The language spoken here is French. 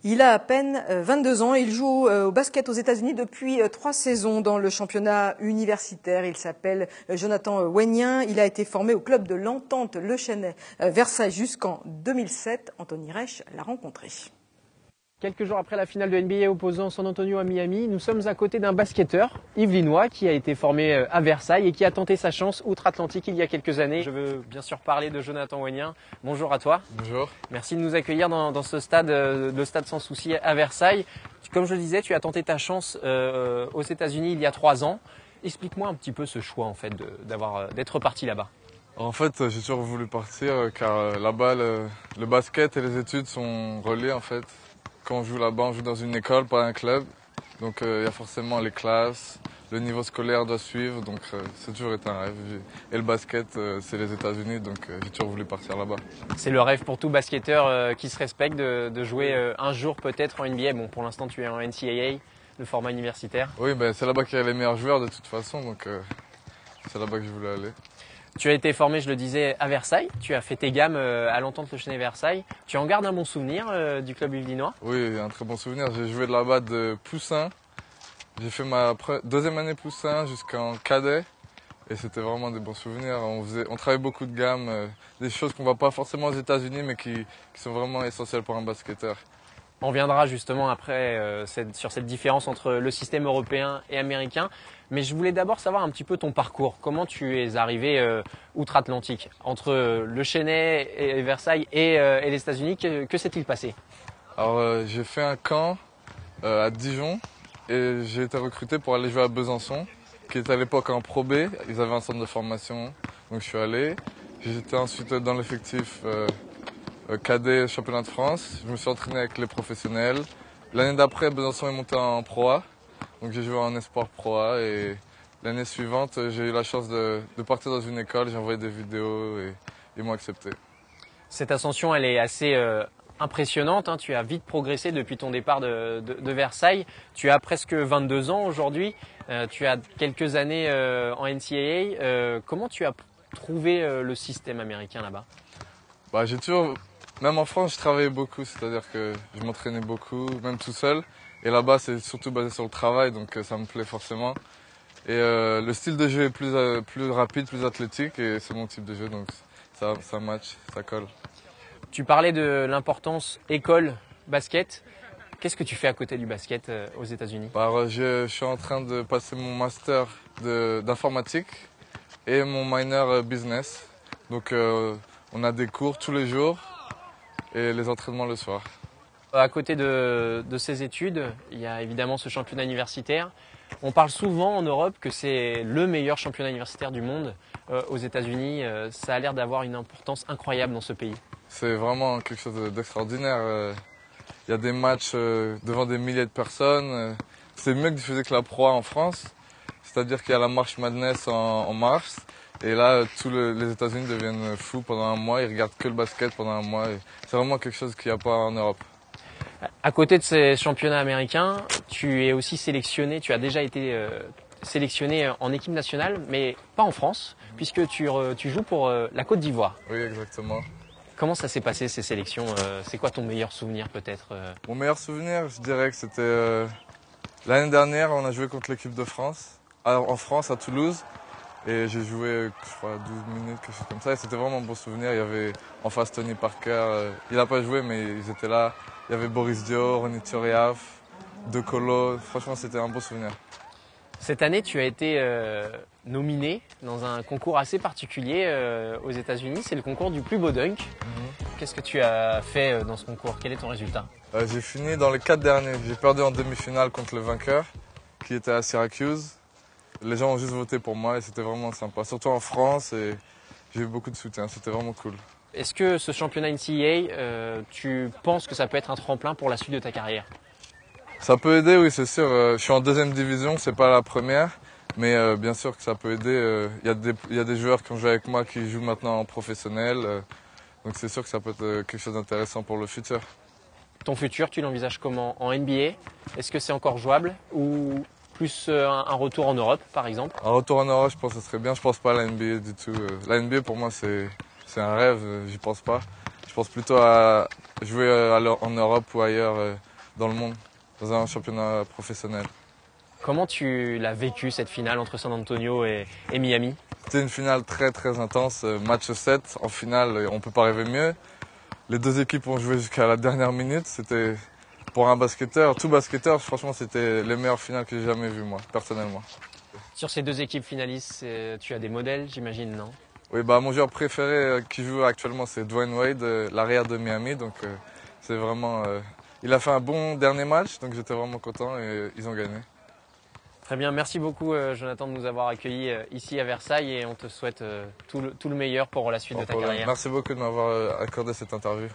Il a à peine 22 ans et il joue au basket aux États-Unis depuis 3 saisons dans le championnat universitaire. Il s'appelle Jonathan Wenyen. Il a été formé au club de l'Entente Le Chesnay Versailles jusqu'en 2007. Anthony Reich l'a rencontré. Quelques jours après la finale de NBA opposant San Antonio à Miami, nous sommes à côté d'un basketteur, yvelinois, qui a été formé à Versailles et qui a tenté sa chance outre-Atlantique il y a quelques années. Je veux bien sûr parler de Jonathan Wenyen. Bonjour à toi. Bonjour. Merci de nous accueillir dans ce stade, le stade Sans Souci à Versailles. Comme je le disais, tu as tenté ta chance aux États-Unis il y a 3 ans. Explique-moi un petit peu ce choix en fait d'être parti là-bas. En fait, j'ai toujours voulu partir car là-bas, le basket et les études sont reliés en fait. Quand on joue là-bas, on joue dans une école, pas un club. Donc il y a forcément les classes, le niveau scolaire doit suivre. Donc c'est toujours été un rêve. Et le basket, c'est les États-Unis, donc j'ai toujours voulu partir là-bas. C'est le rêve pour tout basketteur qui se respecte de jouer un jour peut-être en NBA. Bon, pour l'instant, tu es en NCAA, le format universitaire. Oui, ben, c'est là-bas qu'il y a les meilleurs joueurs de toute façon, donc c'est là-bas que je voulais aller. Tu as été formé, je le disais, à Versailles. Tu as fait tes gammes à l'Entente Le Chesnay Versailles. Tu en gardes un bon souvenir du club yvelinois? Oui, un très bon souvenir. J'ai joué là-bas de Poussin. J'ai fait ma deuxième année Poussin jusqu'en cadet. Et c'était vraiment des bons souvenirs. On travaillait beaucoup de gammes, des choses qu'on ne voit pas forcément aux États-Unis, mais qui sont vraiment essentielles pour un basketteur. On viendra justement après sur cette différence entre le système européen et américain. Mais je voulais d'abord savoir un petit peu ton parcours. Comment tu es arrivé outre-Atlantique, entre le Chesnay et Versailles et les États-Unis? Que s'est-il passé? Alors j'ai fait un camp à Dijon et j'ai été recruté pour aller jouer à Besançon, qui était à l'époque en Pro B. Ils avaient un centre de formation, donc je suis allé. J'étais ensuite dans l'effectif cadet championnat de France. Je me suis entraîné avec les professionnels. L'année d'après, Besançon est monté en Pro A. Donc j'ai joué en Espoir Pro A et l'année suivante, j'ai eu la chance de partir dans une école. J'ai envoyé des vidéos et ils m'ont accepté. Cette ascension, elle est assez impressionnante. Hein. Tu as vite progressé depuis ton départ de Versailles. Tu as presque 22 ans aujourd'hui. Tu as quelques années en NCAA. Comment tu as trouvé le système américain là-bas? J'ai toujours... Même en France, je travaillais beaucoup, c'est-à-dire que je m'entraînais beaucoup, même tout seul. Et là-bas, c'est surtout basé sur le travail, donc ça me plaît forcément. Et le style de jeu est plus rapide, plus athlétique, et c'est mon type de jeu, donc ça match, ça colle. Tu parlais de l'importance école, basket. Qu'est-ce que tu fais à côté du basket aux États-Unis? Je suis en train de passer mon master d'informatique et mon minor business. Donc on a des cours tous les jours et les entraînements le soir. À côté de ces études, il y a évidemment ce championnat universitaire. On parle souvent en Europe que c'est le meilleur championnat universitaire du monde. Aux États-Unis, ça a l'air d'avoir une importance incroyable dans ce pays. C'est vraiment quelque chose d'extraordinaire. Il y a des matchs devant des milliers de personnes. C'est mieux que diffuser que la Pro A en France. C'est-à-dire qu'il y a la March Madness en mars. Et là, tous les États-Unis deviennent fous pendant un mois. Ils regardent que le basket pendant un mois. C'est vraiment quelque chose qu'il n'y a pas en Europe. À côté de ces championnats américains, tu es aussi sélectionné, tu as déjà été sélectionné en équipe nationale, mais pas en France, puisque tu joues pour la Côte d'Ivoire. Oui, exactement. Comment ça s'est passé ces sélections? C'est quoi ton meilleur souvenir peut-être? Mon meilleur souvenir, je dirais que c'était l'année dernière, on a joué contre l'équipe de France, en France, à Toulouse. Et j'ai joué, je crois, 12 minutes, quelque chose comme ça. Et c'était vraiment un bon souvenir. Il y avait en face Tony Parker. Il n'a pas joué, mais ils étaient là. Il y avait Boris Dio, Ronny Turiaf, De Colo. Franchement, c'était un bon souvenir. Cette année, tu as été nominé dans un concours assez particulier aux États-Unis. C'est le concours du plus beau dunk. Qu'est-ce que tu as fait dans ce concours? Quel est ton résultat? J'ai fini dans les 4 derniers. J'ai perdu en demi-finale contre le vainqueur, qui était à Syracuse. Les gens ont juste voté pour moi et c'était vraiment sympa. Surtout en France, et j'ai eu beaucoup de soutien. C'était vraiment cool. Est-ce que ce championnat NCAA, tu penses que ça peut être un tremplin pour la suite de ta carrière? Ça peut aider, oui, c'est sûr. Je suis en deuxième division, c'est pas la première. Mais bien sûr que ça peut aider. Il y a des joueurs qui ont joué avec moi qui jouent maintenant en professionnel. Donc c'est sûr que ça peut être quelque chose d'intéressant pour le futur. Ton futur, tu l'envisages comment? En NBA? Est-ce que c'est encore jouable ou plus un retour en Europe, par exemple? Un retour en Europe, je pense que ce serait bien. Je pense pas à la NBA du tout. La NBA, pour moi, c'est un rêve. J'y pense pas. Je pense plutôt à jouer en Europe ou ailleurs dans le monde, dans un championnat professionnel. Comment tu l'as vécu cette finale entre San Antonio et Miami? C'était une finale très très intense, match 7. En finale, on ne peut pas rêver mieux. Les deux équipes ont joué jusqu'à la dernière minute. C'était pour un basketteur, tout basketteur, franchement, c'était les meilleures finales que j'ai jamais vues, moi, personnellement. Sur ces deux équipes finalistes, tu as des modèles, j'imagine, non? Oui, bah, mon joueur préféré qui joue actuellement, c'est Dwayne Wade, l'arrière de Miami. Donc, c'est vraiment, il a fait un bon dernier match, donc j'étais vraiment content et ils ont gagné. Très bien, merci beaucoup Jonathan de nous avoir accueillis ici à Versailles et on te souhaite tout le meilleur pour la suite de ta carrière. Merci beaucoup de m'avoir accordé cette interview.